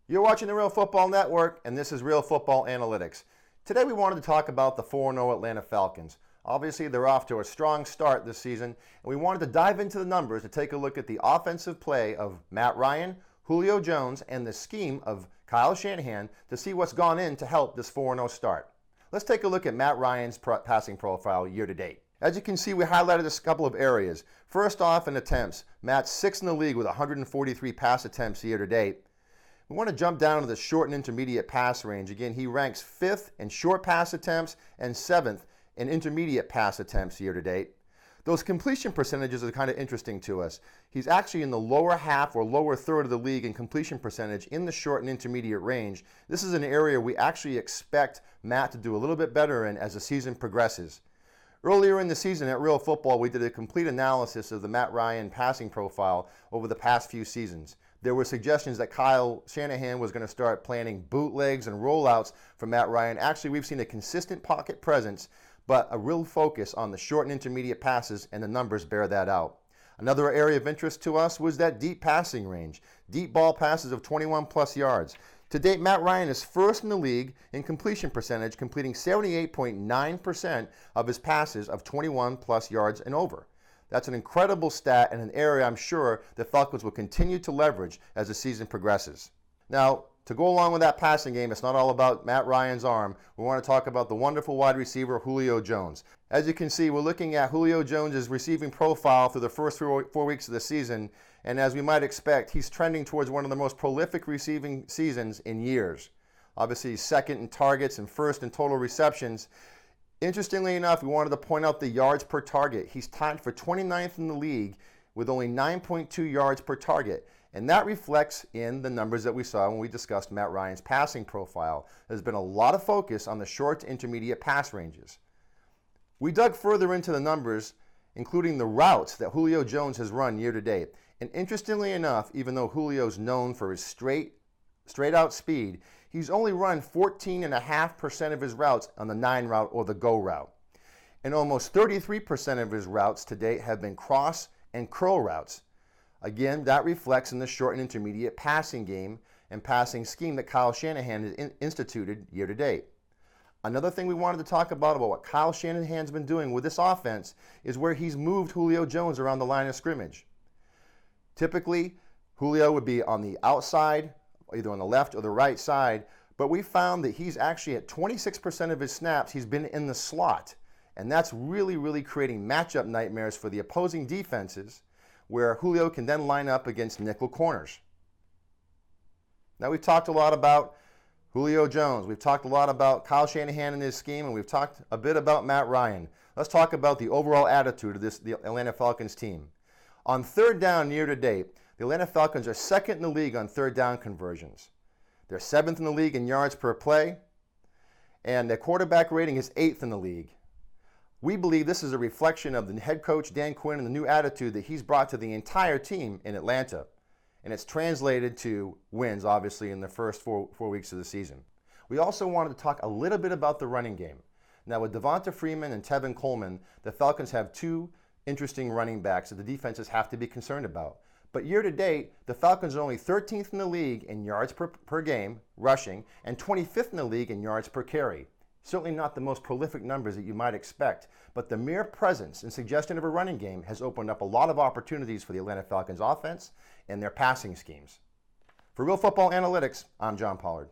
You're watching the Real Football Network, and this is Real Football Analytics. Today we wanted to talk about the 4-0 Atlanta Falcons. Obviously, they're off to a strong start this season, and we wanted to dive into the numbers to take a look at the offensive play of Matt Ryan, Julio Jones, and the scheme of Kyle Shanahan to see what's gone in to help this 4-0 start. Let's take a look at Matt Ryan's passing profile year to date. As you can see, we highlighted a couple of areas. First off, in attempts, Matt's 6th in the league with 143 pass attempts year to date. We want to jump down to the short and intermediate pass range. Again, he ranks 5th in short pass attempts and 7th in intermediate pass attempts year to date. Those completion percentages are kind of interesting to us. He's actually in the lower half or lower third of the league in completion percentage in the short and intermediate range. This is an area we actually expect Matt to do a little bit better in as the season progresses. Earlier in the season at Real Football, we did a complete analysis of the Matt Ryan passing profile over the past few seasons. There were suggestions that Kyle Shanahan was going to start planning bootlegs and rollouts for Matt Ryan. Actually, we've seen a consistent pocket presence, but a real focus on the short and intermediate passes, and the numbers bear that out. Another area of interest to us was that deep passing range, deep ball passes of 21 plus yards. To date, Matt Ryan is 1st in the league in completion percentage, completing 78.9% of his passes of 21 plus yards and over. That's an incredible stat and an area I'm sure the Falcons will continue to leverage as the season progresses. Now, to go along with that passing game, it's not all about Matt Ryan's arm. We want to talk about the wonderful wide receiver, Julio Jones. As you can see, we're looking at Julio Jones' receiving profile through the first 4 weeks of the season, and as we might expect, he's trending towards one of the most prolific receiving seasons in years. Obviously, he's 2nd in targets and 1st in total receptions. Interestingly enough, we wanted to point out the yards per target. He's tied for 29th in the league with only 9.2 yards per target. And that reflects in the numbers that we saw when we discussed Matt Ryan's passing profile. There's been a lot of focus on the short to intermediate pass ranges. We dug further into the numbers, including the routes that Julio Jones has run year to date. And interestingly enough, even though Julio's known for his straight out speed, he's only run 14.5% of his routes on the 9 route or the go route. And almost 33% of his routes to date have been cross and curl routes. Again, that reflects in the short and intermediate passing game and passing scheme that Kyle Shanahan has instituted year to date. Another thing we wanted to talk about what Kyle Shanahan's been doing with this offense is where he's moved Julio Jones around the line of scrimmage. Typically, Julio would be on the outside, either on the left or the right side, but we found that he's actually at 26% of his snaps, he's been in the slot. And that's really creating matchup nightmares for the opposing defenses, where Julio can then line up against nickel corners. Now, we've talked a lot about Julio Jones. We've talked a lot about Kyle Shanahan and his scheme, and we've talked a bit about Matt Ryan. Let's talk about the overall attitude of the Atlanta Falcons team. On 3rd down year to date, the Atlanta Falcons are 2nd in the league on 3rd down conversions. They're 7th in the league in yards per play, and their quarterback rating is 8th in the league. We believe this is a reflection of the head coach, Dan Quinn, and the new attitude that he's brought to the entire team in Atlanta. And it's translated to wins, obviously, in the first four weeks of the season. We also wanted to talk a little bit about the running game. Now, with Devonta Freeman and Tevin Coleman, the Falcons have 2 interesting running backs that the defenses have to be concerned about. But year to date, the Falcons are only 13th in the league in yards per game, rushing, and 25th in the league in yards per carry. Certainly not the most prolific numbers that you might expect, but the mere presence and suggestion of a running game has opened up a lot of opportunities for the Atlanta Falcons offense and their passing schemes. For Real Football Analytics, I'm John Pollard.